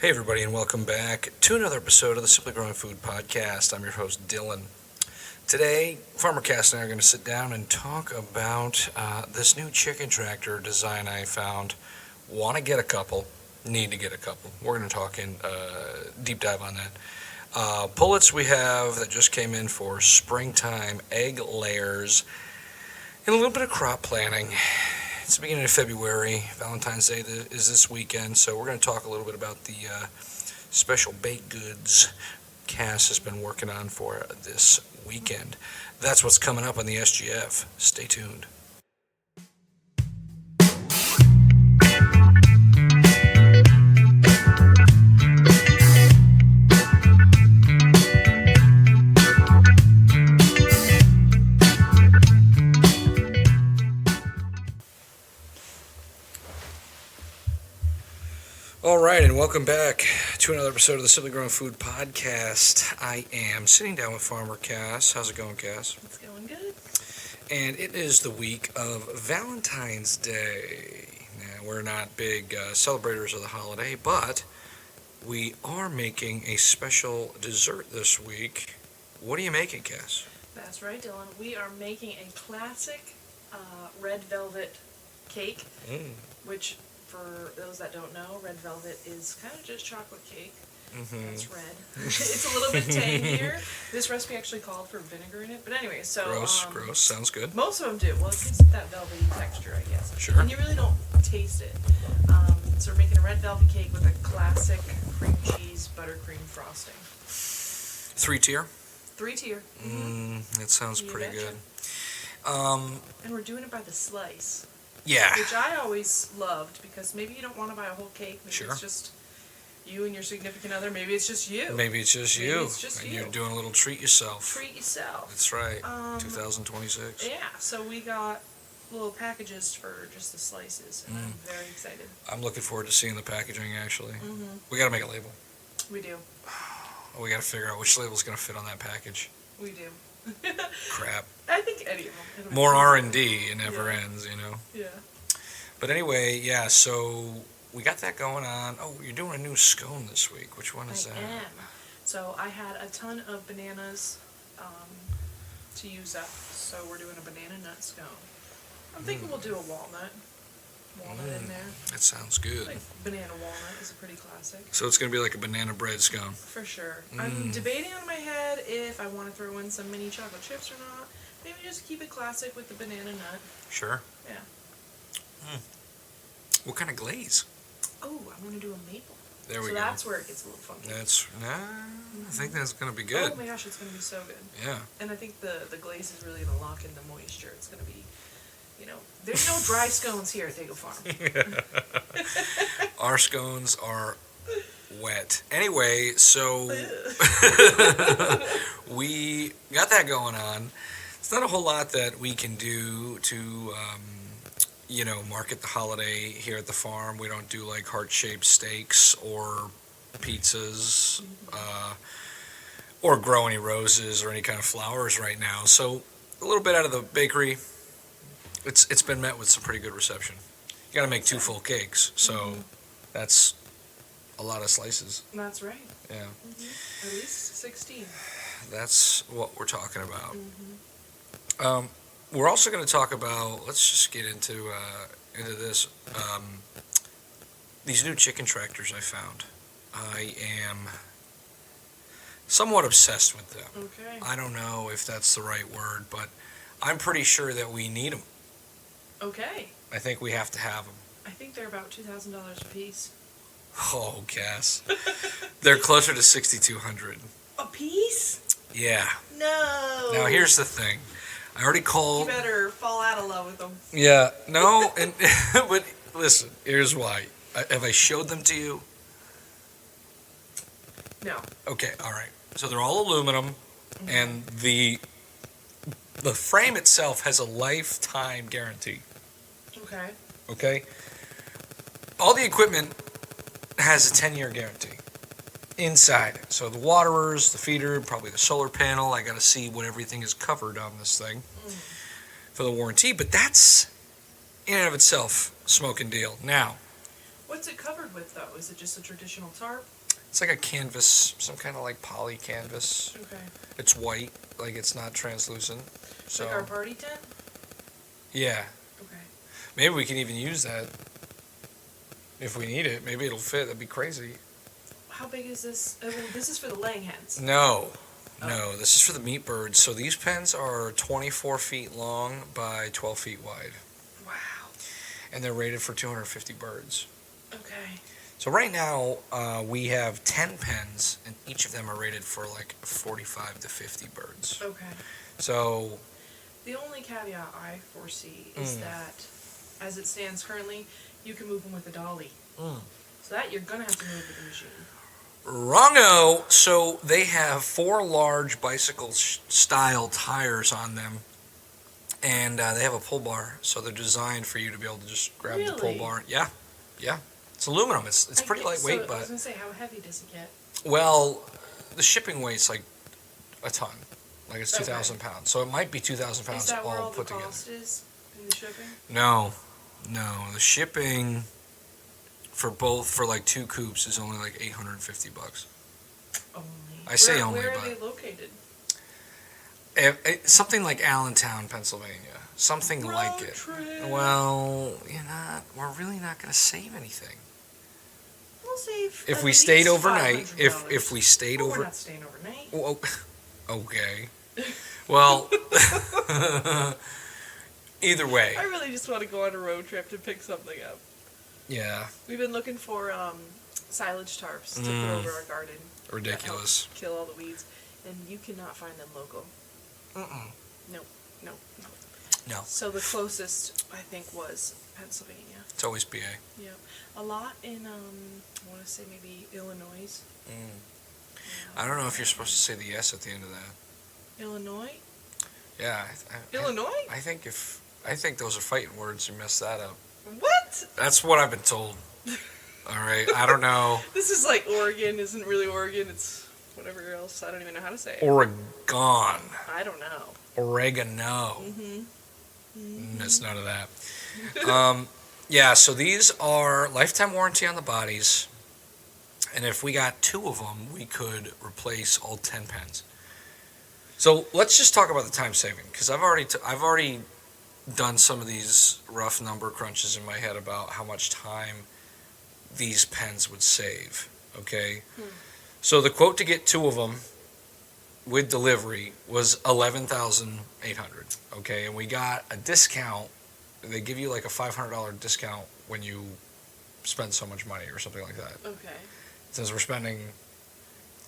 Hey, everybody, and welcome back to another episode of the Simply Growing Food Podcast. I'm your host, Dylan. Today, Farmer Cass and I are going to sit down and talk about this new chicken tractor design I found. Want to get a couple, need to get a couple. We're going to talk in deep dive on that. Pullets we have that just came in for springtime egg layers and a little bit of crop planting. It's the beginning of February. Valentine's Day is this weekend, so we're going to talk a little bit about the special baked goods Cass has been working on for this weekend. That's what's coming up on the SGF. Stay tuned. All right, and welcome back to another episode of the Simply Growing Food Podcast. I am sitting down with Farmer Cass. How's it going, Cass? It's going good. And it is the week of Valentine's Day. Now, we're not big celebrators of the holiday, but we are making a special dessert this week. What are you making, Cass? That's right, Dylan. We are making a classic red velvet cake, which, for those that don't know, red velvet is kind of just chocolate cake. It's red. It's a little bit tangier. This recipe actually called for vinegar in it. But anyway, so... Gross. Sounds good. Most of them do. Well, it gives it that velvety texture, I guess. Sure. And you really don't taste it. So we're making a red velvet cake with a classic cream cheese buttercream frosting. 3-tier? 3-tier. That sounds pretty betcha. good. And we're doing it by the slice. Yeah. Which I always loved, because maybe you don't want to buy a whole cake. Maybe Sure. it's just you and your significant other. Maybe it's just you. Maybe it's just Maybe you. it's just and you. you're doing a little treat yourself. Treat yourself. That's right. 2026. Yeah, so we got little packages for just the slices, and I'm very excited. I'm looking forward to seeing the packaging, actually. We got to make a label. We do. We got to figure out which label's going to fit on that package. We do. Crap. I think any of them. More R&D. It never ends, you know. Yeah. But anyway, yeah, so we got that going on. Oh, you're doing a new scone this week. Which one is that? I am. So I had a ton of bananas to use up, so we're doing a banana nut scone. I'm thinking we'll do a walnut in there. That sounds good. Like banana walnut is a pretty classic. So it's going to be like a banana bread scone. For sure. I'm debating on my head if I want to throw in some mini chocolate chips or not. Maybe just keep it classic with the banana nut. Sure. Yeah. What kind of glaze? Oh, I'm going to do a maple. There we So go. that's where it gets a little funky. I think that's going to be good. Oh my gosh, it's going to be so good. Yeah. And I think the glaze is really going to lock in the moisture. It's going to be, there's no dry scones here at Dago Farm. Our scones are wet. Anyway, so we got that going on. It's not a whole lot that we can do to, market the holiday here at the farm. We don't do like heart-shaped steaks or pizzas or grow any roses or any kind of flowers right now. So a little bit out of the bakery. It's been met with some pretty good reception. You got to make 2 full cakes, so that's a lot of slices. That's right. Yeah. At least 16. That's what we're talking about. We're also going to talk about, let's just get into this, these new chicken tractors I found. I am somewhat obsessed with them. Okay. I don't know if that's the right word, but I'm pretty sure that we need them. Okay. I think we have to have them. I think they're about $2,000 a piece. Oh, Cass. They're closer to $6,200. A piece? Yeah. No. Now, here's the thing. I already called. You better fall out of love with them. Yeah. No, and but listen, here's why. Have I showed them to you? No. Okay, all right. So they're all aluminum, and the frame itself has a lifetime guarantee. Okay. Okay? All the equipment has a 10-year guarantee inside it. So the waterers, the feeder, probably the solar panel. I got to see what everything is covered on this thing for the warranty. But that's, in and of itself, smoking deal. Now, What's it covered with, though? Is it just a traditional tarp? It's like a canvas, some kind of like poly canvas. Okay. It's white, like it's not translucent. So Like our party tent? yeah, Okay. maybe we can even use that if we need it. Maybe it'll fit. That'd be crazy. How big is this? I mean, this is for the laying hens. No, Oh. no, this is for the meat birds. So these pens are 24 feet long by 12 feet wide, Wow. and they're rated for 250 birds. Okay. So right now, we have 10 pens, and each of them are rated for like 45 to 50 birds. Okay. So, The only caveat I foresee is that, as it stands currently, you can move them with a dolly. So that you're gonna have to move with the machine. wrongo! So they have 4 large bicycle-style tires on them, and they have a pull bar, so they're designed for you to be able to just grab the pull Really? bar. Yeah, yeah. It's aluminum. It's pretty lightweight, I but was gonna say, how heavy does it get? well, the shipping weight's like a ton. Like it's Okay. 2,000 pounds. So it might be 2,000 Is pounds that where all all the put together. cost is in the shipping? No. The shipping for like 2 coops is only like $850. Only. I say where, only, Where are but- they located? Something like Allentown, Pennsylvania. Something like Road it. trip. Well, we're really not going to save anything. We'll save. If at we stayed least overnight, $500. if we stayed Well, over, we're not staying overnight. oh, okay. Well, either way, I really just want to go on a road trip to pick something up. yeah, We've been looking for silage tarps to put over our garden. ridiculous. That help kill all the weeds, and you cannot find them local. Mm-mm. No. No, So the closest I think was Pennsylvania. it's always PA. Yeah, a lot in I want to say maybe Illinois. I don't know if you're supposed to say the S at the end of that. Illinois. Yeah, Illinois. I think those are fighting words. You messed that up. What? That's what I've been told. All right, I don't know. This is like Oregon. Isn't really Oregon. It's whatever else. I don't even know how to say it. Oregon, I don't know. oregano. Mm-hmm. That's none of that. Yeah, so these are lifetime warranty on the bodies, and if we got 2 of them, we could replace all 10 pens. So let's just talk about the time saving, because I've already done some of these rough number crunches in my head about how much time these pens would save. Okay, so the quote to get 2 of them with delivery was $11,800. Okay, and we got a discount. They give you like a $500 discount when you spend so much money or something like that. Okay. Since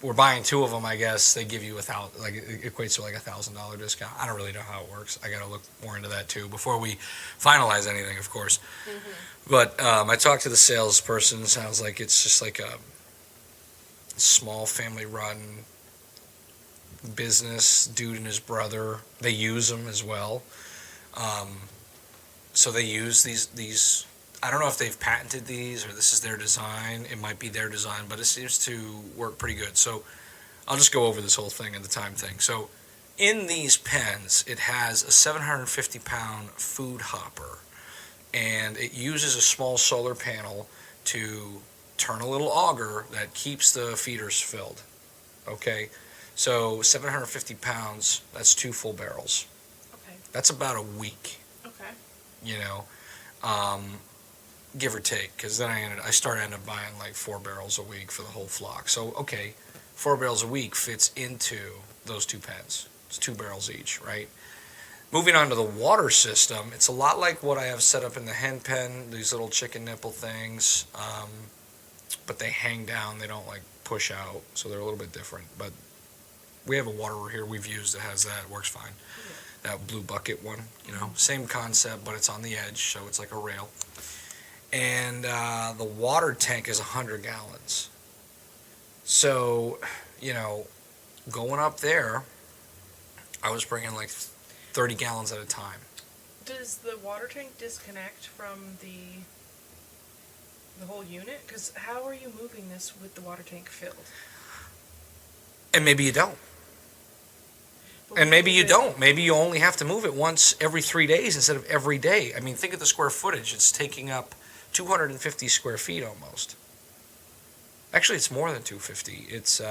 we're buying 2 of them, I guess they give you it equates to like $1,000 discount. I don't really know how it works. I got to look more into that too before we finalize anything, of course. But I talked to the salesperson. Sounds like it's just like a small family-run business. Dude and his brother, they use them as well. So they use these. I don't know if they've patented these or this is their design. It might be their design, but it seems to work pretty good. So I'll just go over this whole thing and the time thing. So in these pens, it has a 750-pound food hopper, and it uses a small solar panel to turn a little auger that keeps the feeders filled. Okay, so 750 pounds, that's 2 full barrels. Okay. That's about a week, Okay. Give or take, because then I started up buying like 4 barrels a week for the whole flock. So, okay, 4 barrels a week fits into those 2 pens. It's 2 barrels each, right? Moving on to the water system, it's a lot like what I have set up in the hen pen, these little chicken nipple things, but they hang down, they don't like push out, so they're a little bit different. But we have a water here we've used that has that, it works fine. That blue bucket one, same concept, but it's on the edge, so it's like a rail. And the water tank is 100 gallons. So, going up there, I was bringing like 30 gallons at a time. Does the water tank disconnect from the whole unit? Because how are you moving this with the water tank filled? And maybe you don't. And maybe you don't. Maybe you only have to move it once every 3 days instead of every day. I mean, think of the square footage. It's taking up 250 square feet almost. Actually, it's more than 250. It's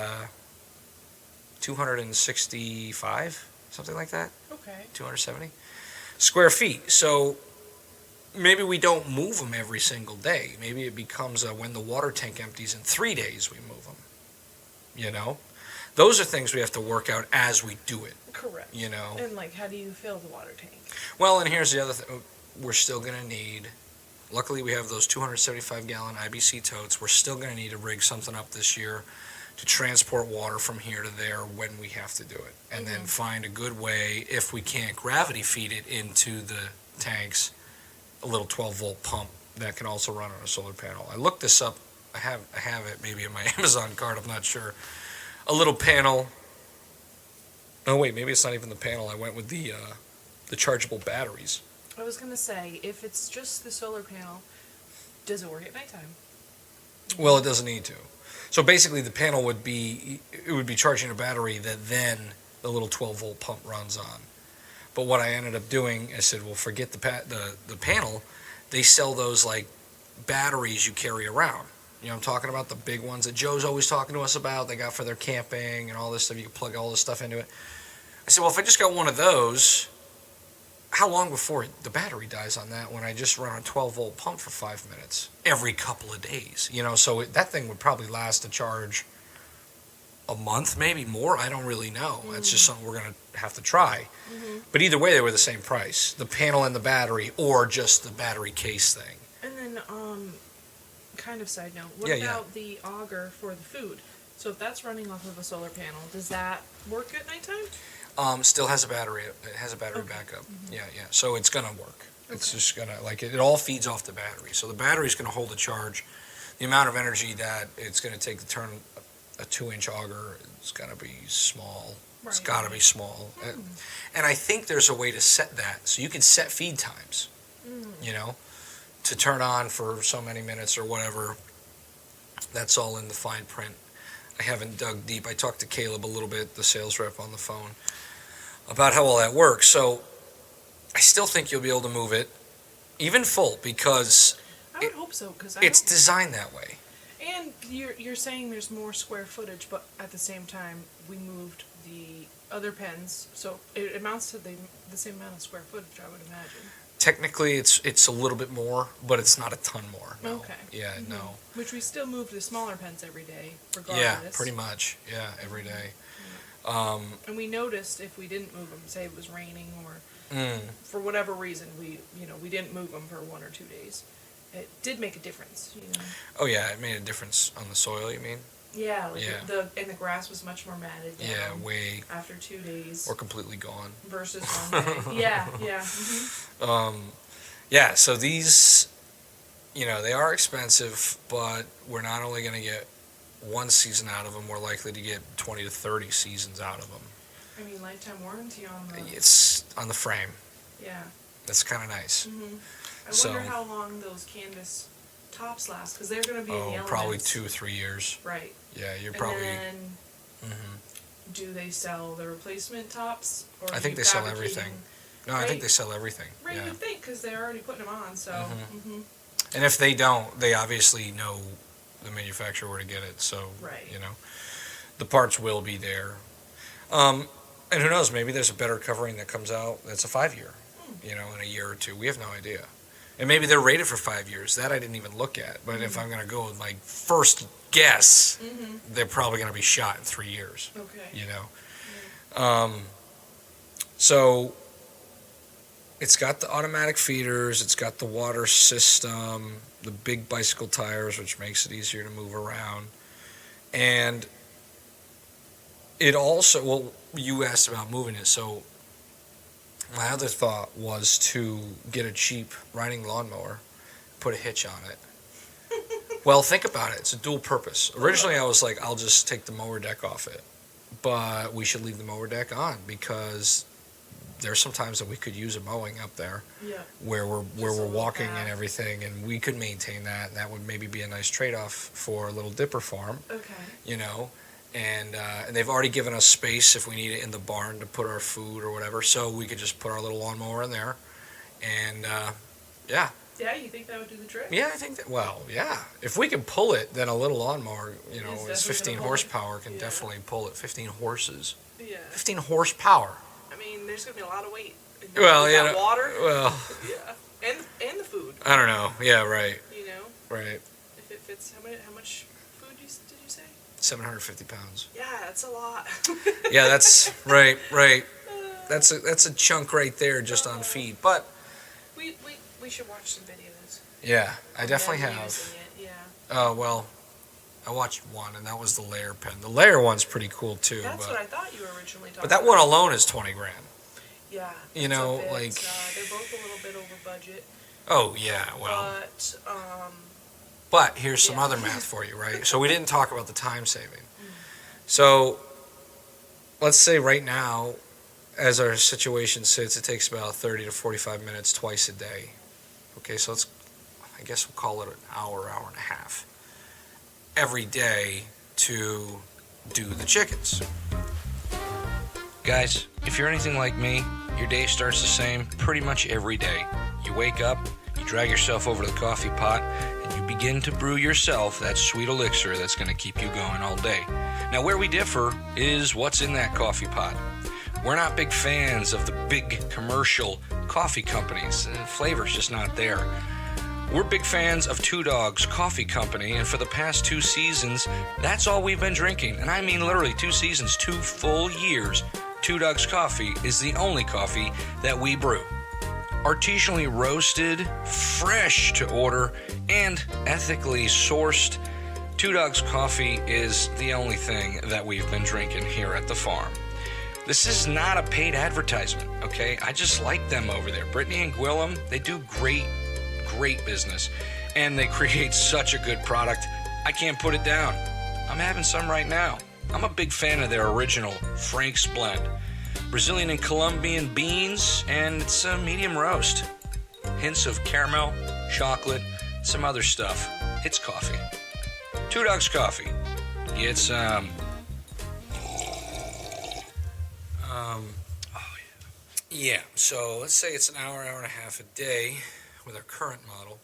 265, something like that. Okay. 270 square feet. So maybe we don't move them every single day. Maybe it becomes when the water tank empties in 3 days, we move them. You know? Those are things we have to work out as we do it. Correct. You know? And like, how do you fill the water tank? Well, and here's the other thing. We're still going to need, luckily we have those 275-gallon IBC totes. We're still going to need to rig something up this year to transport water from here to there when we have to do it. And then find a good way, if we can't gravity feed it into the tanks, a little 12-volt pump that can also run on a solar panel. I looked this up. I have it maybe in my Amazon cart. I'm not sure. A little panel. Oh, wait, maybe it's not even the panel. I went with the chargeable batteries. I was gonna say, if it's just the solar panel, does it work at nighttime? Well, it doesn't need to. So basically, the panel would be charging a battery that then the little 12-volt pump runs on. But what I ended up doing, I said, well, forget the panel. They sell those like batteries you carry around. You know, I'm talking about the big ones that Joe's always talking to us about. They got for their camping and all this stuff. You can plug all this stuff into it. I said, well, if I just got one of those, how long before the battery dies on that when I just run a 12-volt pump for 5 minutes every couple of days? You know, so that thing would probably last a charge a month, maybe more. I don't really know. That's just something we're going to have to try. But either way, they were the same price, the panel and the battery, or just the battery case thing. And then, kind of side note, what about the auger for the food? So if that's running off of a solar panel, does that work at nighttime? Still has a battery. It has a battery backup. Yeah. So it's gonna work. It's just gonna it all feeds off the battery. So the battery's gonna hold the charge. The amount of energy that it's gonna take to turn a 2-inch auger is gonna be small. Right. It's gotta be small. And I think there's a way to set that. So you can set feed times. You know, to turn on for so many minutes or whatever. That's all in the fine print. I haven't dug deep. I talked to Caleb a little bit, the sales rep, on the phone, about how all that works. So I still think you'll be able to move it, even full, because I would hope so, because it's designed that way. And you're saying there's more square footage, but at the same time, we moved the other pens, so it amounts to the same amount of square footage, I would imagine. Technically, it's a little bit more, but it's not a ton more. No. Okay. Yeah, no. Which we still move the smaller pens every day, regardless. Yeah, pretty much. Yeah, every day. And we noticed if we didn't move them, say it was raining or for whatever reason, we didn't move them for 1 or 2 days. It did make a difference, you know. Oh yeah, it made a difference on the soil. You mean? Yeah, the grass was much more matted down. Yeah, way after 2 days. Or completely gone. Versus 1 day. Yeah. Yeah. So these, they are expensive, but we're not only going to get one season out of them. We're likely to get 20 to 30 seasons out of them. I mean, lifetime warranty on the. It's on the frame. Yeah. That's kind of nice. I wonder how long those canvas tops last, because they're going to be in the elements. Probably 2 or 3 years. Right. Yeah, you're probably. And then, do they sell the replacement tops? Or I think they sell everything. No, I think they sell everything. Right, you would think, because they're already putting them on, so. And if they don't, they obviously know the manufacturer where to get it, so, the parts will be there. And who knows, maybe there's a better covering that comes out that's a 5-year, in a year or two. We have no idea. And maybe they're rated for 5 years. That I didn't even look at. But if I'm going to go with my first guess, they're probably going to be shot in 3 years. Okay. So it's got the automatic feeders. It's got the water system, the big bicycle tires, which makes it easier to move around. And it also, well, you asked about moving it. So my other thought was to get a cheap riding lawnmower, put a hitch on it. Well, think about it. It's a dual purpose. Originally, I was like, I'll just take the mower deck off it. But we should leave the mower deck on because there's some times that we could use a mowing up there where we're walking and everything, and we could maintain that, and that would maybe be a nice trade-off for a little dipper farm. Okay. And they've already given us space if we need it in the barn to put our food or whatever, so we could just put our little lawnmower in there, and Yeah, Yeah, you think that would do the trick? Yeah, I think that, well, yeah. If we can pull it, then a little lawnmower, It's is definitely 15 gonna pull it. horsepower, can Yeah. definitely pull it. 15 horses. Yeah. 15 horsepower. I mean, there's gonna be a lot of weight. Well, With yeah. that water. Well, Yeah. And the food. I don't know. Yeah, right. You know, Right. if it fits, how much food did you say? 750 pounds. Yeah, that's a lot. Yeah, that's right. That's a chunk right there just on feed. But We should watch some videos. yeah, I of definitely them have. using it, Yeah. Well, I watched one, and that was the layer pen. The layer one's pretty cool too. That's what I thought you were originally talking But that about. one alone is 20 grand. Yeah. You that's a know, bit, like. they're both a little bit over budget. Oh yeah, well. But Here's some yeah. other math for you, right? So we didn't talk about the time saving. So let's say right now, as our situation sits, it takes about 30 to 45 minutes twice a day. Okay, so I guess we'll call it an hour and a half every day to do the chickens. Guys, if you're anything like me, your day starts the same pretty much every day. You wake up, you drag yourself over to the coffee pot, and you begin to brew yourself that sweet elixir that's going to keep you going all day. Now, where we differ is what's in that coffee pot. We're not big fans of the big commercial coffee companies. The flavor's just not there. We're big fans of Two Dogs Coffee Company, and for the past 2 seasons, that's all we've been drinking. And I mean literally 2 seasons, 2 full years. Two Dogs Coffee is the only coffee that we brew. Artisanally roasted, fresh to order, and ethically sourced, Two Dogs Coffee is the only thing that we've been drinking here at the farm. This is not a paid advertisement, okay? I just like them over there. Brittany and Gwillem, they do great business, and they create such a good product. I can't put it down. I'm having some right now. I'm a big fan of their original Frank's blend. Brazilian and Colombian beans, and it's a medium roast. Hints of caramel, chocolate, some other stuff. It's coffee. Two Dogs Coffee. Get some. Yeah, so let's say it's an hour and a half a day with our current model.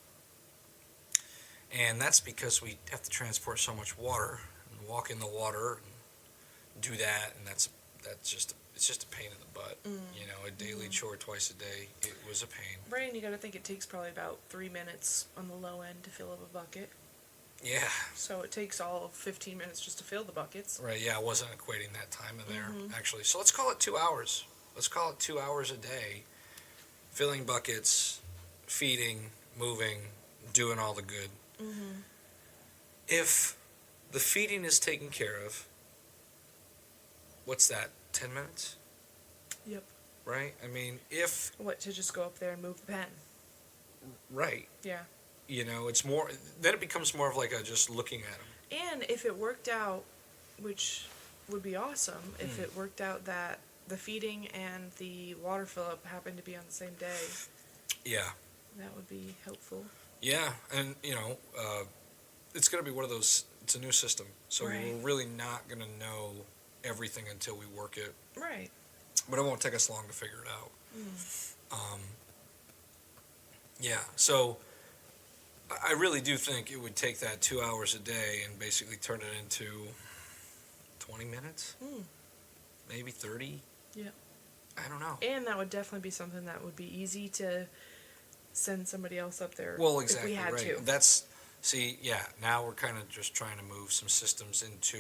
And that's because we have to transport so much water and walk in the water and do that, and it's just a pain in the butt. A daily chore twice a day, it was a pain. Right, and you gotta think it takes probably about 3 minutes on the low end to fill up a bucket. Yeah. So it takes all of 15 minutes just to fill the buckets. Right, yeah, I wasn't equating that time in there, actually. So let's call it 2 hours. Let's call it 2 hours a day, filling buckets, feeding, moving, doing all the good. If the feeding is taken care of, what's that, 10 minutes? Yep. Right? I mean, if... What, to just go up there and move the pen? Right. Yeah. It's more... Then it becomes more of like a just looking at them. And if it worked out, which would be awesome, if it worked out that the feeding and the water fill-up happened to be on the same day, Yeah. that would be helpful. Yeah, and, it's going to be one of those... It's a new system, so Right. we're really not going to know everything until we work it. Right. But it won't take us long to figure it out. Yeah, so I really do think it would take that 2 hours a day and basically turn it into 20 minutes, maybe 30. Yeah. I don't know. And that would definitely be something that would be easy to send somebody else up there. Well, exactly, if we had right. to. Now we're kind of just trying to move some systems into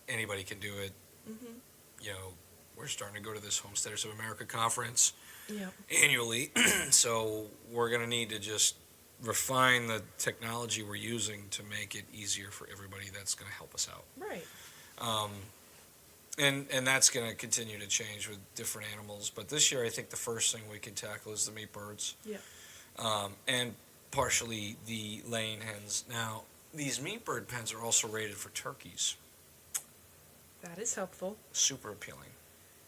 anybody can do it. We're starting to go to this Homesteaders of America conference Yeah. annually, so we're going to need to just refine the technology we're using to make it easier for everybody. That's going to help us out. Right. And that's going to continue to change with different animals. But this year, I think the first thing we can tackle is the meat birds. Yeah. And partially the laying hens. Now, these meat bird pens are also rated for turkeys. That is helpful. Super appealing.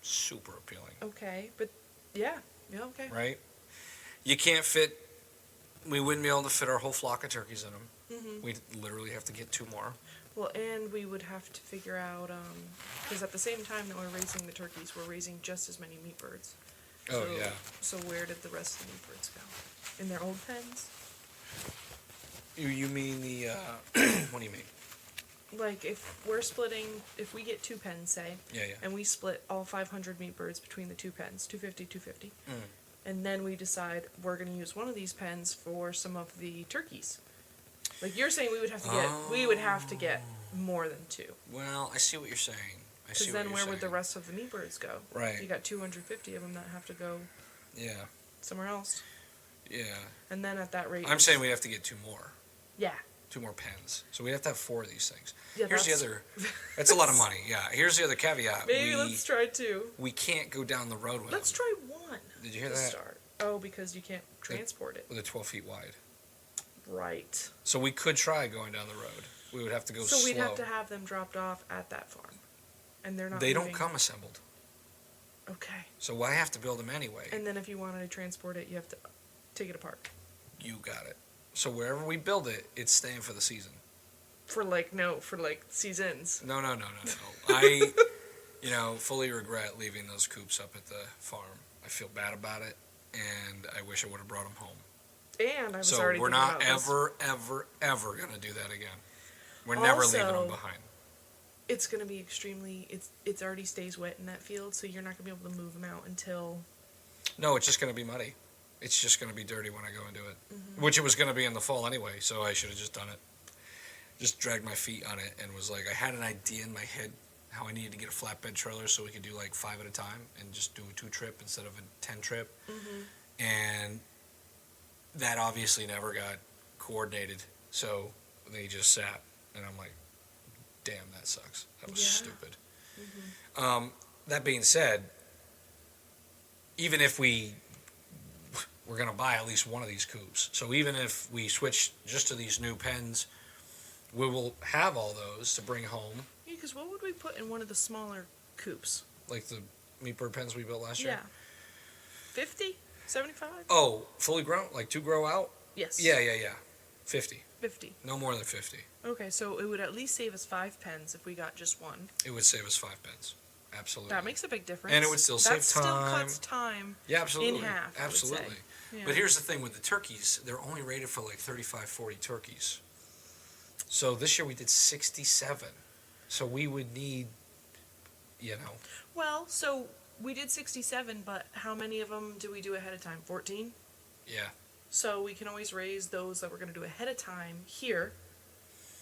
Super appealing. Okay, but yeah, okay. Right? You can't fit, we wouldn't be able to fit our whole flock of turkeys in them. We'd literally have to get 2 more. Well, and we would have to figure out, because at the same time that we're raising the turkeys, we're raising just as many meat birds. Oh, yeah. So where did the rest of the meat birds go? In their old pens? You mean the, what do you mean? Like, if we get 2 pens, say, Yeah, yeah. and we split all 500 meat birds between the 2 pens, 250, 250, Mm. and then we decide we're going to use one of these pens for some of the turkeys. Like, you're saying we would have to get more than 2. Well, I see what you're saying. Because then where would the rest of the meat birds go? Right. You got 250 of them that have to go Yeah. somewhere else. Yeah. And then at that rate... I'm saying we have to get 2 more. Yeah. 2 more pens. So we have to have 4 of these things. Yeah, Here's the other... That's a lot of money, yeah. Here's the other caveat. Maybe let's try 2. We can't go down the road with Let's them. try 1. Did you hear to that? Start. Oh, because you can't transport it. With a 12 feet wide. Right. So we could try going down the road. We would have to go slow. So we'd have to have them dropped off at that farm. And they're not They moving. don't come assembled. Okay. So why have to build them anyway? And then if you wanted to transport it, you have to take it apart. You got it. So wherever we build it, it's staying for the season. For seasons. No. I, fully regret leaving those coops up at the farm. I feel bad about it, and I wish I would have brought them home. And I was So already we're thinking not about ever going to do that again. We're never Also, leaving them behind. It's going to be it already stays wet in that field, so you're not going to be able to move them out until... No, it's just going to be muddy. It's just going to be dirty when I go into it. Mm-hmm. Which it was going to be in the fall anyway, so I should have just done it. Just dragged my feet on it and was like, I had an idea in my head how I needed to get a flatbed trailer so we could do like 5 at a time and just do a 2-trip instead of a 10-trip. Mm-hmm. And that obviously never got coordinated, so they just sat, and I'm like, damn, that sucks. That was stupid. Mm-hmm. That being said, even if we're going to buy at least one of these coops, so even if we switch just to these new pens, we will have all those to bring home. Yeah, because what would we put in one of the smaller coops? Like the meat bird pens we built last year? Yeah. 50? 75? Oh, fully grown? Like 2 grow out? Yes. Yeah. 50. 50. No more than 50. Okay, so it would at least save us 5 pens if we got just one. It would save us 5 pens. Absolutely. That makes a big difference. And it would still save time. That still cuts time Yeah, absolutely. in half, I would say. Absolutely. Yeah. But here's the thing with the turkeys, they're only rated for like 35, 40 turkeys. So this year we did 67. So we would need, Well, so we did 67, but how many of them do we do ahead of time? 14? Yeah. So we can always raise those that we're going to do ahead of time here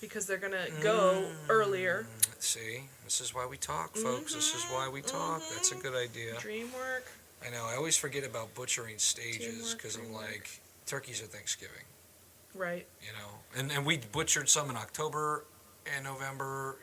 because they're going to go earlier. See, this is why we talk, folks. This is why we talk. That's a good idea. Dream work. I know. I always forget about butchering stages Teamwork, because I'm teamwork. like, turkeys are Thanksgiving, Right. And we butchered some in October and November,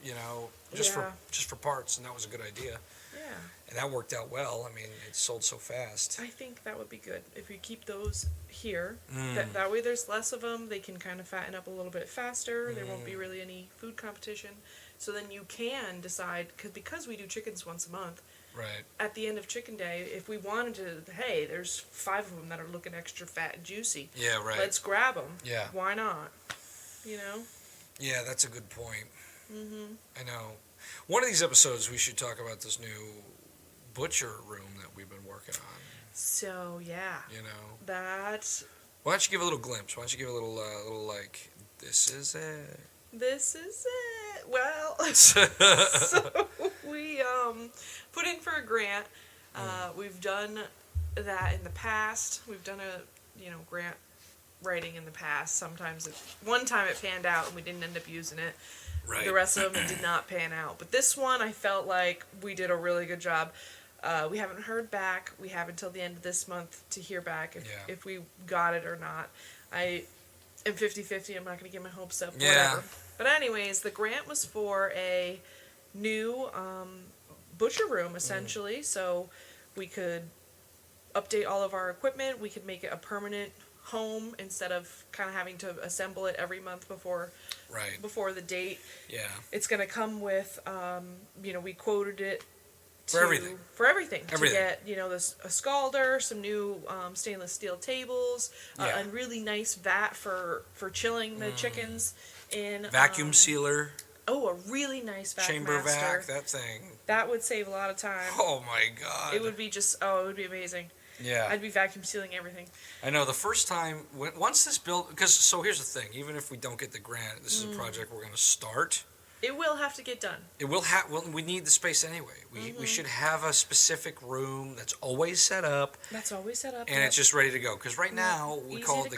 just for parts, and that was a good idea. Yeah. And that worked out well. I mean, it sold so fast. I think that would be good if we keep those here. Mm. That way there's less of them. They can kind of fatten up a little bit faster. There won't be really any food competition. So then you can decide, because we do chickens once a month, Right. at the end of chicken day, if we wanted to, hey, there's 5 of them that are looking extra fat and juicy. Yeah, right. Let's grab them. Yeah. Why not? Yeah, that's a good point. Mm-hmm. I know. One of these episodes, we should talk about this new butcher room that we've been working on. So, yeah. That... Why don't you give a little glimpse? Why don't you give a little like, this is it. This is it. Well, so we put in for a grant. We've done that in the past. We've done a grant writing in the past. Sometimes one time it panned out and we didn't end up using it. Right. The rest of them did not pan out. But this one I felt like we did a really good job. We haven't heard back. We have until the end of this month to hear back if we got it or not. I am 50-50. I'm not going to get my hopes up. Yeah. Whatever. But anyways, the grant was for a new butcher room, essentially. So we could update all of our equipment. We could make it a permanent home instead of kind of having to assemble it every month before the date. Yeah. It's going to come with, we quoted it For everything. To get, a scalder, some new stainless steel tables, a really nice vat for chilling the chickens in. Vacuum sealer. Oh, a really nice vac Chamber master. vac, that thing. That would save a lot of time. Oh my God. It would be it would be amazing. Yeah. I'd be vacuum sealing everything. I know the first time, once this build, because so here's the thing, even if we don't get the grant, this is a project we're going to start. It will have to get done. It will have, well, we need the space anyway. We should have a specific room that's always set up. That's always set up. And it's just ready to go. Because right now, we call it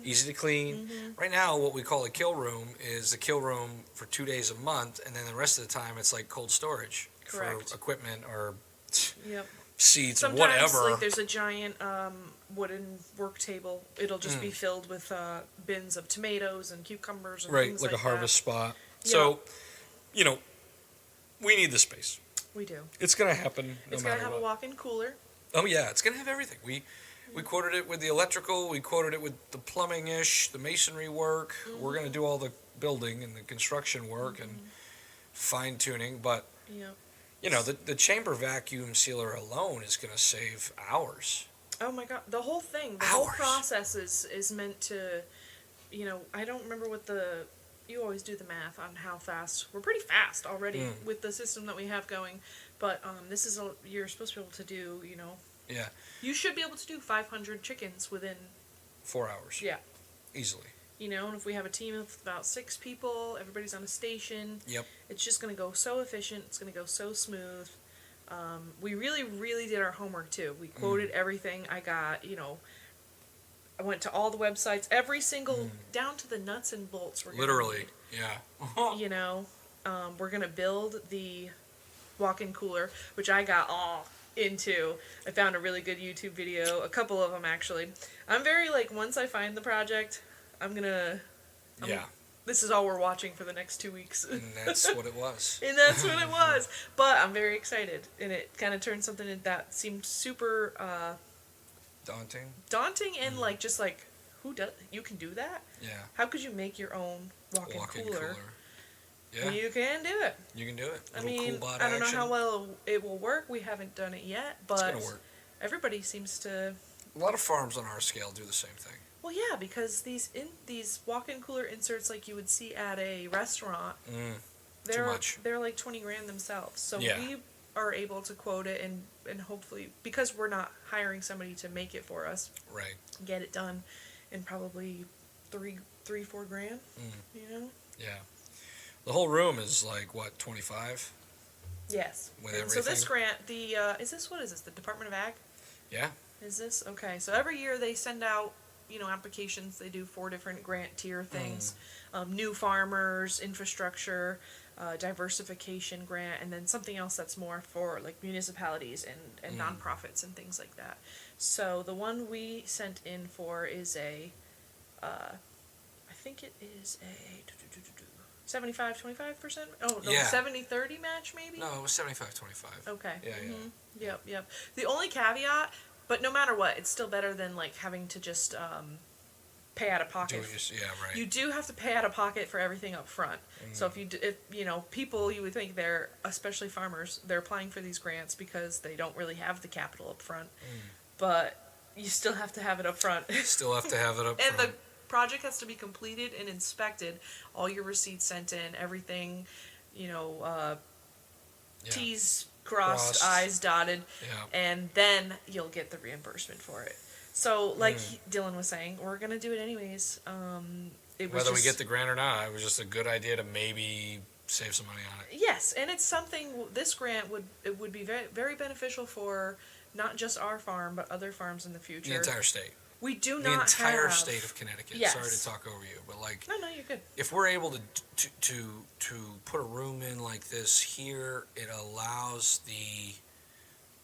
easy to clean. Right now, what we call a kill room is the kill room for 2 days a month, and then the rest of the time it's like cold storage Correct. for equipment or Yep. seats Sometimes, or whatever. like there's a giant wooden work table. It'll just be filled with bins of tomatoes and cucumbers and right, things like a harvest that. spot. Yeah. So, you know, we need the space. We do. It's going to happen no It's matter gonna have what. a walk-in cooler. Oh yeah, it's going to have everything. We quoted it with the electrical. We quoted it with the plumbing-ish, the masonry work. We're going to do all the building and the construction work and fine-tuning. But, Yep. you know, the chamber vacuum sealer alone is going to save hours. Oh my god, the whole thing, the Hours. whole process is meant to, you know, I don't remember what you always do the math on how fast. We're pretty fast already with the system that we have going, but this is you're supposed to be able to do, you know. Yeah. You should be able to do 500 chickens within 4 hours. Yeah. Easily. You know, and if we have a team of about 6 people, everybody's on a station. Yep. It's just going to go so efficient. It's going to go so smooth. We really, really did our homework too. We quoted everything. I got, you know, I went to all the websites, every single, down to the nuts and bolts. Literally. Yeah. You know, we're going to build the walk-in cooler, which I got all into. I found a really good YouTube video, a couple of them actually. I'm very like, once I find the project, Yeah. this is all we're watching for the next 2 weeks. And that's what it was. And that's what it was. But I'm very excited. And it kind of turned something that seemed super Daunting? and like, just like, you can do that? Yeah. How could you make your own walk-in cooler? Yeah. You can do it. You can do it. I Little mean, cool bot I don't know action. how well it will work. We haven't done it yet, but It's going to work. everybody seems to. A lot of farms on our scale do the same thing. Well, yeah, because these walk-in cooler inserts like you would see at a restaurant, Too much. They're like 20 grand themselves. So Yeah. we are able to quote it and hopefully, because we're not hiring somebody to make it for us, Right. get it done in probably 4 grand. You know. Yeah. The whole room is like, what, 25? Yes. With And everything? so this grant, what is this, the Department of Ag? Yeah. Is this? Okay, so every year they send out, you know, applications. They do 4 different grant tier things. New farmers, infrastructure, diversification grant, and then something else that's more for like municipalities and nonprofits and things like that. So the one we sent in for is I think it is a 75-25%? Oh, no, Yeah. 70-30 match maybe? No, it was 75-25. Okay. Yeah. Yep. The only caveat, but no matter what, it's still better than like having to just pay out of pocket. Yeah, right. You do have to pay out of pocket for everything up front. So if you know, people, you would think they're, especially farmers, they're applying for these grants because they don't really have the capital up front. But you still have to have it up front. Still have to have it up And front. the project has to be completed and inspected. All your receipts sent in, everything, you know, T's crossed, I's dotted, and then you'll get the reimbursement for it. So, like Dylan was saying, we're gonna do it anyways. Whether we get the grant or not, it was just a good idea to maybe save some money on it. Yes, and it's something. This grant would be very very beneficial for not just our farm but other farms in the future. The entire state. We do The not entire have, state of Connecticut. Yes. Sorry to talk over you, but like, No, you're good. if we're able to put a room in like this here, it allows the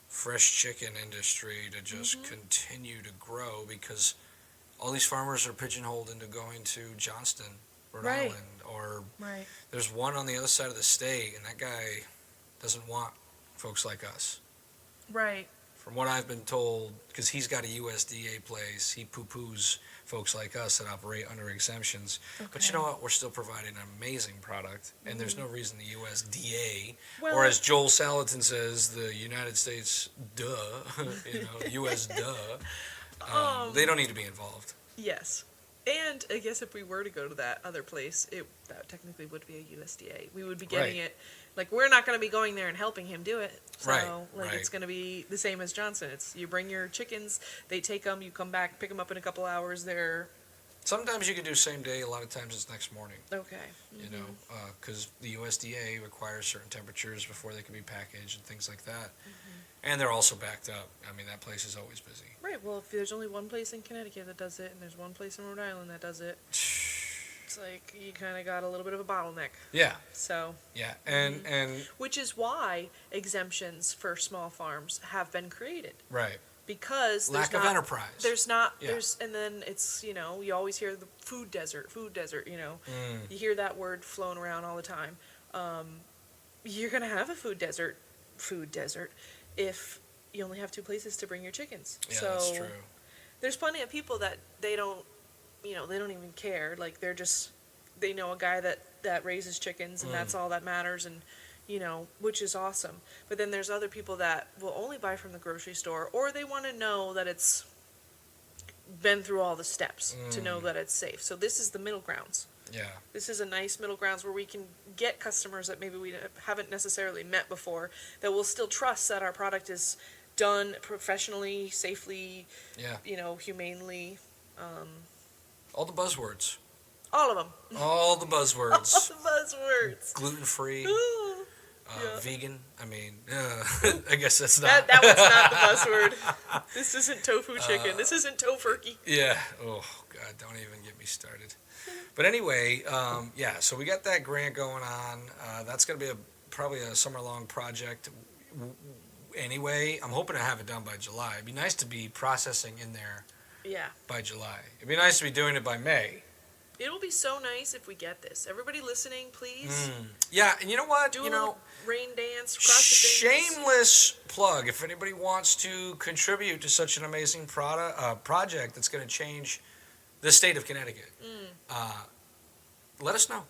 fresh chicken industry to just continue to grow, because all these farmers are pigeonholed into going to Johnston, Rhode Right. Island, or Right. there's one on the other side of the state, and that guy doesn't want folks like us. Right. From what I've been told, because he's got a USDA place, he poo-poos folks like us that operate under exemptions. But you know what? We're still providing an amazing product, and there's no reason the USDA, Well, or as Joel Salatin says, the United States, duh, US duh, they don't need to be involved. Yes. And I guess if we were to go to that other place, that technically would be a USDA. We would be getting it. Like, we're not going to be going there and helping him do it. So, it's going to be the same as Johnson. It's you bring your chickens, they take them, you come back, pick them up in a couple hours. Sometimes you can do same day. A lot of times it's next morning. Okay. You know, because the USDA requires certain temperatures before they can be packaged and things like that. And they're also backed up. I mean, that place is always busy. Right. Well, if there's only one place in Connecticut that does it, and there's one place in Rhode Island that does it, it's like you kind of got a little bit of a bottleneck. Yeah. So. Yeah, and which is why exemptions for small farms have been created. Right. Because lack of enterprise. There's not. Yeah. And then it's you always hear the food desert. You hear that word flown around all the time. You're gonna have a food desert if you only have 2 places to bring your chickens. Yeah, so that's true. There's plenty of people that they don't even care. Like they know a guy that raises chickens and that's all that matters, and which is awesome. But then there's other people that will only buy from the grocery store, or they want to know that it's been through all the steps to know that it's safe. So this is the middle grounds. Yeah. This is a nice middle grounds where we can get customers that maybe we haven't necessarily met before that will still trust that our product is done professionally, safely, humanely. All the buzzwords. All of them. All the buzzwords. All the buzzwords. Gluten-free. Yeah. Vegan. I mean, I guess that's not. That one's not the buzzword. This isn't tofu chicken. This isn't tofurkey. Yeah. Oh, God, don't even get me started. But anyway, so we got that grant going on. That's going to be probably a summer-long project. Anyway, I'm hoping to have it done by July. It'd be nice to be processing in there by July. It'd be nice to be doing it by May. It'll be so nice if we get this. Everybody listening, please. Yeah, and you know what? Do a little rain dance, cross the fingers. Shameless plug. If anybody wants to contribute to such an amazing project that's going to change the state of Connecticut, let us know.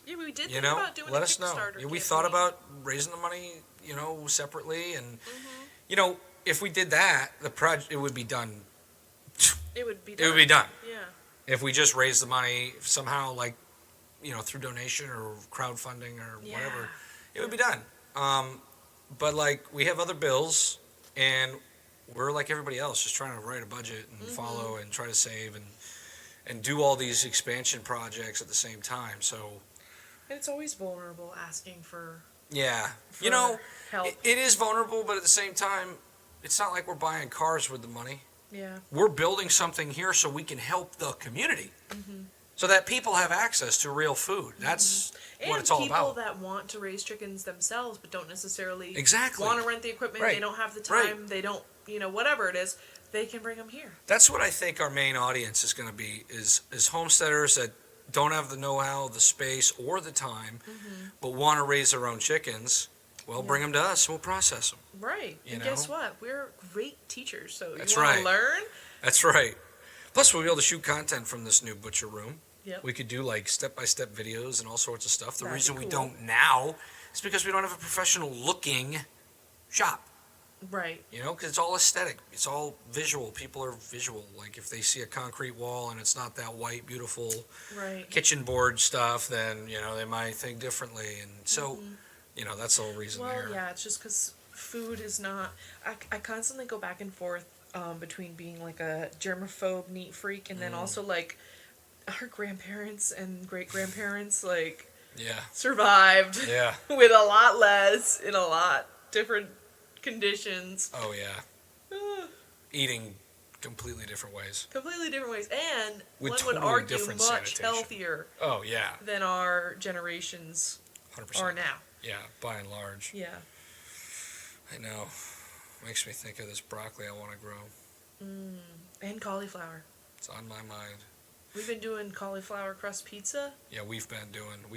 Yeah, we did think about doing let a us know. Kickstarter. Yeah, we thought about raising the money, separately, and if we did that, the project it would be done. It would be done. Yeah. If we just raise the money somehow, through donation or crowdfunding or whatever, it would be done. But we have other bills, and we're like everybody else, just trying to write a budget and follow and try to save and do all these expansion projects at the same time. So, and it's always vulnerable asking for. Yeah, help. It is vulnerable, but at the same time, it's not like we're buying cars with the money. Yeah. We're building something here so we can help the community. So that people have access to real food. That's what it's all about. And people that want to raise chickens themselves but don't necessarily exactly want to rent the equipment, they don't have the time, they don't, whatever it is, they can bring them here. That's what I think our main audience is going to be, is homesteaders that don't have the know-how, the space, or the time, but want to raise their own chickens. Well, bring them to us, we'll process them. Right. And guess what? We're great teachers, so That's you want to learn? That's right. Plus, we'll be able to shoot content from this new butcher room. Yep. We could do step-by-step videos and all sorts of stuff. The That'd reason be we cool. don't now is because we don't have a professional-looking shop. Right. Because it's all aesthetic. It's all visual. People are visual. Like, if they see a concrete wall and it's not that white, beautiful kitchen board stuff, then, they might think differently. And so, that's the whole reason there. Well, yeah, it's just because food is not... I constantly go back and forth between being like a germaphobe, neat freak, and then also our grandparents and great-grandparents survived with a lot less in a lot different conditions. Oh, yeah. Eating completely different ways. And with one totally would argue different much sanitation. healthier than our generations 100%. are now. Yeah, by and large. Yeah. I know. Makes me think of this broccoli I want to grow. And cauliflower. It's on my mind. We've been doing cauliflower crust pizza. Yeah, we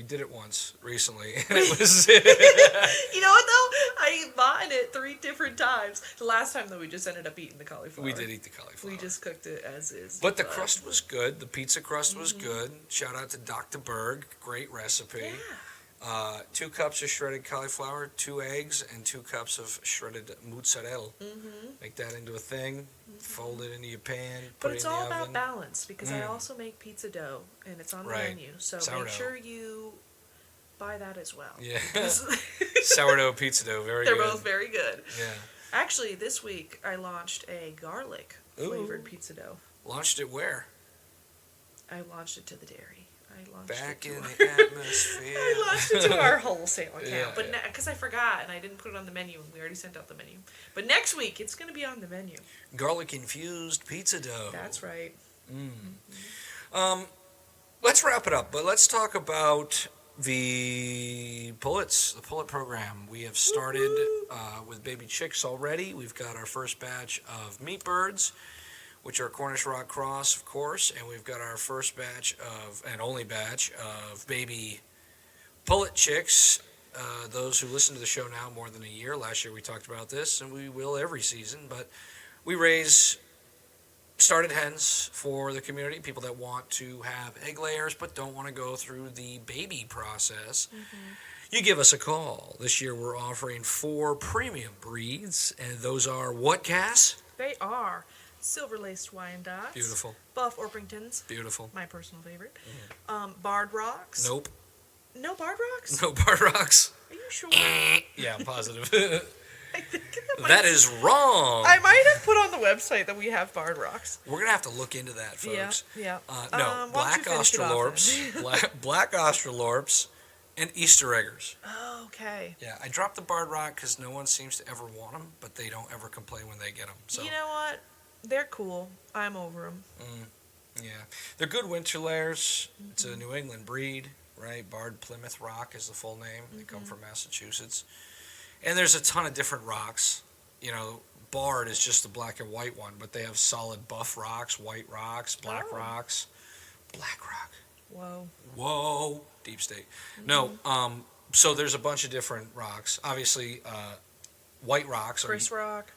did it once recently, and it was... You know what, though? I bought it 3 different times. The last time, though, we just ended up eating the cauliflower. We did eat the cauliflower. We just cooked it as is. But the crust was good. The pizza crust was good. Shout out to Dr. Berg. Great recipe. 2 cups of shredded cauliflower, 2 eggs, and 2 cups of shredded mozzarella. Make that into a thing, fold it into your pan, But put it's it in the all oven. about balance, because I Mm. also make pizza dough, and it's on the Right. menu. So Sourdough. make sure you buy that as well. Yeah. because Sourdough pizza dough, very They're good. both very good. Yeah. Actually, this week I launched a garlic flavored pizza dough. Launched it where? I launched it to the dairy. I launched Back it to in our- the atmosphere. I launched it to our wholesale account, Yeah, but yeah. because I forgot and I didn't put it on the menu, and we already sent out the menu. But next week it's going to be on the menu. Garlic infused pizza dough. That's right. Let's wrap it up, but let's talk about the pullets, the pullet program. We have started with baby chicks already. We've got our first batch of meat birds, which are Cornish Rock Cross, of course, and we've got our first batch of, and only batch of baby pullet chicks. Those who listen to the show now more than a year. Last year we talked about this, and we will every season, but we raise started hens for the community, people that want to have egg layers but don't want to go through the baby process. You give us a call. This year we're offering 4 premium breeds, and those are what, Cass? They are silver laced Wyandottes. Beautiful. Buff Orpingtons. Beautiful. My personal favorite. Barred Rocks. Nope. No Barred Rocks? No bar rocks. Are you sure? Yeah, I'm positive. I think that That is wrong. I might have put on the website that we have Barred Rocks. We're going to have to look into that, folks. Yeah. No, Why don't black you finish it off Australorps, black Australorps, and Easter eggers. Oh, okay. Yeah, I dropped the barred rock because no one seems to ever want them, but they don't ever complain when they get them. So You know what? They're cool. I'm over them. yeah, they're good winter layers. It's a New England breed, right? Barred Plymouth Rock is the full name. They come from Massachusetts, and there's a ton of different rocks. You know, barred is just the black and white one, but they have solid buff rocks, white rocks, black Oh. rocks, black rock. Whoa. Whoa, deep state. No, so there's a bunch of different rocks. Obviously, white rocks. Chris Rock.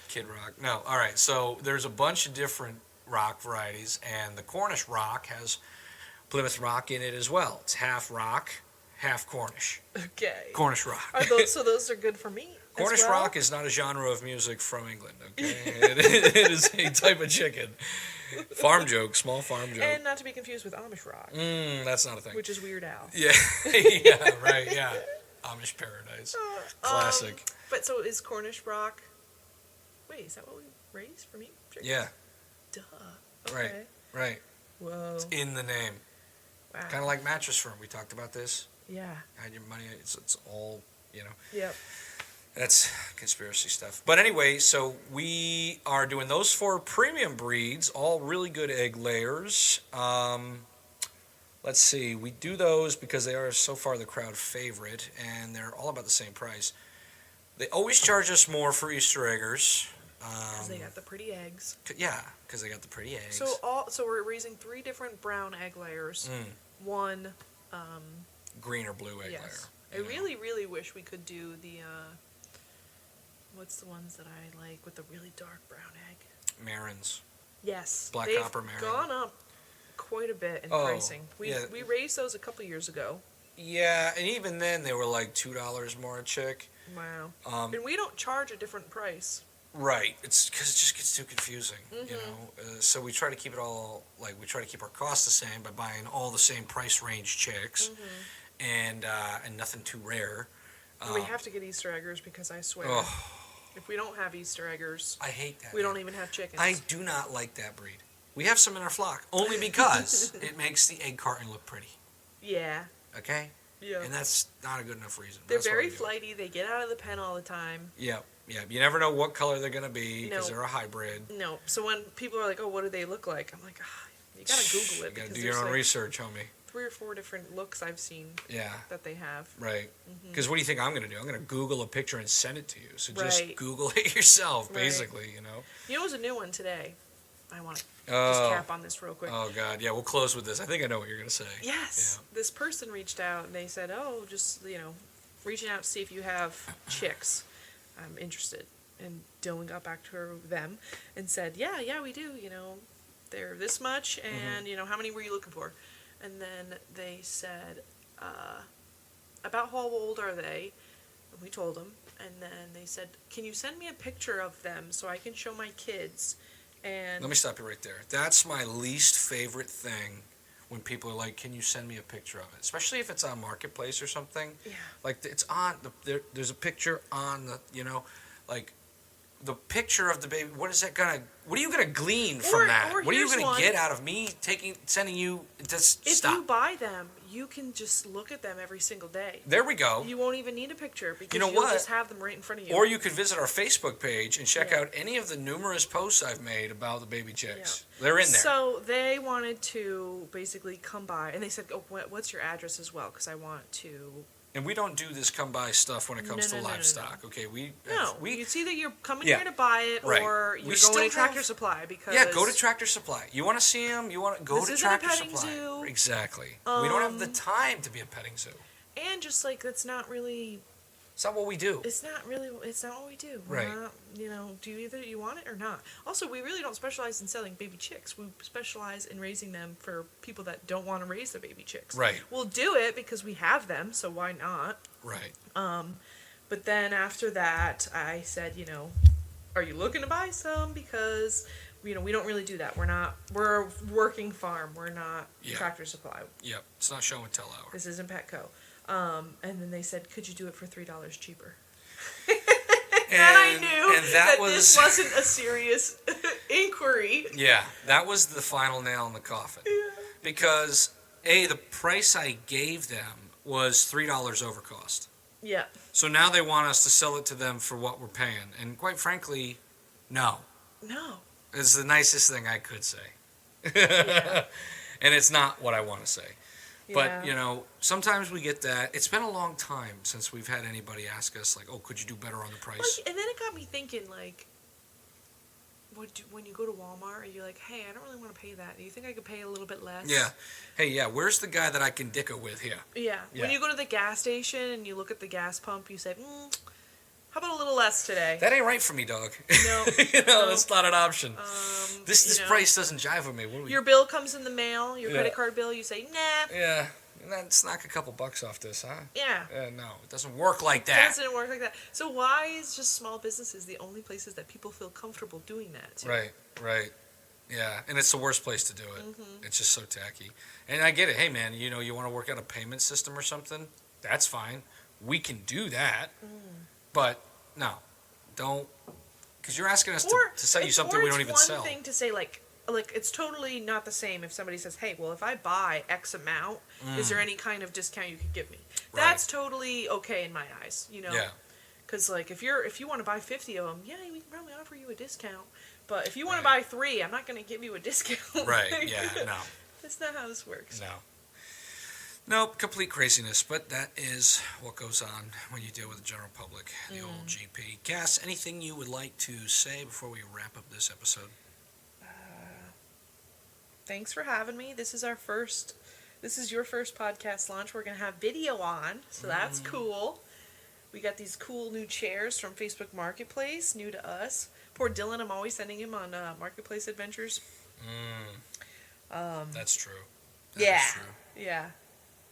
Kid Rock. No, all right. So there's a bunch of different rock varieties, and the Cornish rock has Plymouth Rock in it as well. It's half rock, half Cornish. Okay. Cornish rock. Are those, so those are good for me? as Cornish well? rock is not a genre of music from England, okay? It is a type of chicken. Farm joke, small farm joke. And not to be confused with Amish rock, That's not a thing. which is Weird Al. Yeah, yeah, right, yeah. Amish Paradise. Classic. But so is Cornish rock... Wait, is that what we raise for meat? Chicken? Yeah, Duh. Right. Okay. right. Whoa. In the name. Wow. Kind of like Mattress Firm. We talked about this. Yeah. Had your money. It's all, you know. Yep. That's conspiracy stuff. But anyway, so we are doing those 4 premium breeds, all really good egg layers. Let's see. We do those because they are so far the crowd favorite, and they're all about the same price. They always charge us more for Easter eggers. Because they got the pretty eggs. Yeah, because they got the pretty eggs. So we're raising 3 different brown egg layers. One, Green or blue egg yes. layer. I really, really wish we could do the, what's the ones that I like with the really dark brown egg? Marins. Yes. Black they've Copper Marin. gone up quite a bit in Oh, pricing. We yeah. we raised those a couple years ago. Yeah, and even then they were like $2 more a chick. Wow. And we don't charge a different price. Right. It's because it just gets too confusing, you know. So we try to keep it all we try to keep our costs the same by buying all the same price range chicks, and nothing too rare. We have to get Easter eggers because I swear, Oh, if we don't have Easter eggers, I hate that. we don't even have chickens. I do not like that breed. We have some in our flock only because it makes the egg carton look pretty. Yeah. Okay. Yeah. And that's not a good enough reason. They're That's why very we do it. flighty. They get out of the pen all the time. Yeah. You never know what color they're gonna be because No. they're a hybrid. No. So when people are like, "Oh, what do they look like?" I'm like, you gotta Google You it gotta because do your there's own like research, homie. 3 or 4 different looks I've seen Yeah. that they have. Right. Because what do you think I'm going to do? I'm going to Google a picture and send it to you. So just Right. Google it yourself, Right. basically, you know? You know, it was a new one today. I want to just Oh, cap on this real quick. oh, God. Yeah, we'll close with this. I think I know what you're going to say. Yes. This person reached out and they said, "Oh, just, reaching out to see if you have chicks. I'm interested." And Dylan got back to them and said, yeah, we do, they're this much, and, how many were you looking for? And then they said, about how old are they? And we told them. And then they said, can you send me a picture of them so I can show my kids? And Let me stop you right there. That's my least favorite thing when people are like, can you send me a picture of it? Especially if it's on Marketplace or something. Yeah. Like, it's on, there's a picture on the, like, the picture of the baby. What are you gonna glean from that? Or What are you here's gonna one. get out of me sending you, just If stop. you buy them, you can just look at them every single day. There we go. You won't even need a picture because know you'll what? just have them right in front of you. Or you could visit our Facebook page and check Yeah. out any of the numerous posts I've made about the baby chicks. They're in there. So they wanted to basically come by, and they said, "Oh, what's your address as well? Because I want to." And we don't do this come by stuff when it comes to No. livestock. Okay, we It's either you're coming Yeah. here to buy it, Right. or We you're still going to Tractor have- Supply because go to Tractor Supply. You want to see them? You want to go This to isn't a Tractor petting Supply. zoo. Exactly. We don't have the time to be a petting zoo. and just like that's not really. It's not what we do. It's not what we do. We're Right. not, do either you want it or not. Also, we really don't specialize in selling baby chicks. We specialize in raising them for people that don't want to raise their baby chicks. Right. We'll do it because we have them, so why not? Right. But then after that, I said, are you looking to buy some? Because, we don't really do that. We're a working farm. We're not Yeah. Tractor Supply. Yep. It's not show and tell hour. This isn't Petco. And then they said, could you do it for $3 cheaper? And I knew and that this wasn't a serious inquiry. Yeah, that was the final nail in the coffin. Yeah. Because the price I gave them was $3 over cost. Yeah. So now they want us to sell it to them for what we're paying, and quite frankly, no. No. It's the nicest thing I could say. Yeah. And it's not what I want to say. But, Yeah. sometimes we get that. It's been a long time since we've had anybody ask us, like, oh, could you do better on the price? And then it got me thinking, like, when you go to Walmart and you're like, hey, I don't really want to pay that. Do you think I could pay a little bit less? Yeah. Hey, yeah, where's the guy that I can dick it with here? Yeah. Yeah. When you go to the gas station and you look at the gas pump, you say, how about a little less today? That ain't right for me, dog. No. That's not an option. This you know, price doesn't jive with me. What do we... Your bill comes in the mail, your Yeah. credit card bill, you say, nah. Yeah. Let's knock a couple bucks off this, huh? Yeah. No, it doesn't work like It that. doesn't work like that. So why is just small businesses the only places that people feel comfortable doing that to? Right. Yeah, and it's the worst place to do it. Mhm. It's just so tacky. And I get it. Hey, man, you want to work out a payment system or something? That's fine. We can do that. But, no. Don't. Because you're asking us to sell you something we don't even sell. It's one thing to say, like it's totally not the same if somebody says, hey, well, if I buy X amount, is there any kind of discount you could give me? Right. That's totally okay in my eyes, Yeah. Because, like, if you want to buy 50 of them, yeah, we can probably offer you a discount. But if you want to buy 3, I'm not going to give you a discount. Right, yeah, no. That's not how this works. No. Nope, complete craziness. But that is what goes on when you deal with the general public, the old GP. Cass, anything you would like to say before we wrap up this episode? Thanks for having me. This is your first podcast launch. We're going to have video on, so that's cool. We got these cool new chairs from Facebook Marketplace, new to us. Poor Dylan, I'm always sending him on Marketplace adventures. That's true. That Yeah. is true. Yeah.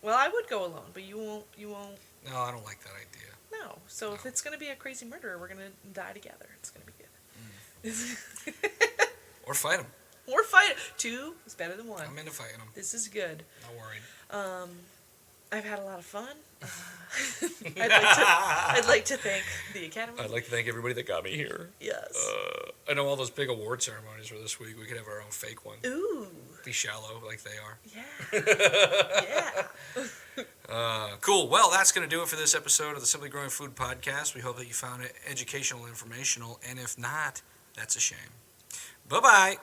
Well, I would go alone, but you won't. No, I don't like that idea. No. So if it's going to be a crazy murderer, we're going to die together. It's going to be good. Or fight them. Or fight. 2 is better than 1. I'm into fighting them. This is good. Not worried. I've had a lot of fun. I'd like to thank the Academy. I'd like to thank everybody that got me here. Yes. I know all those big award ceremonies were this week. We could have our own fake one. Ooh. Be shallow like they are. Yeah. Yeah. Cool. Well, that's going to do it for this episode of the Simply Growing Food Podcast. We hope that you found it educational, informational, and if not, that's a shame. Bye-bye.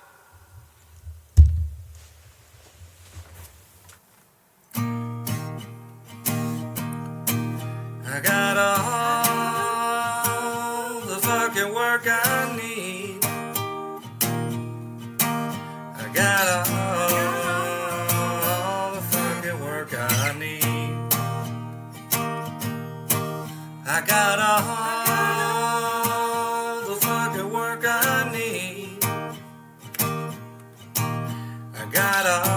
I got all the fucking work I need. I got all the fucking work I need. I got all the fucking work I need. I got a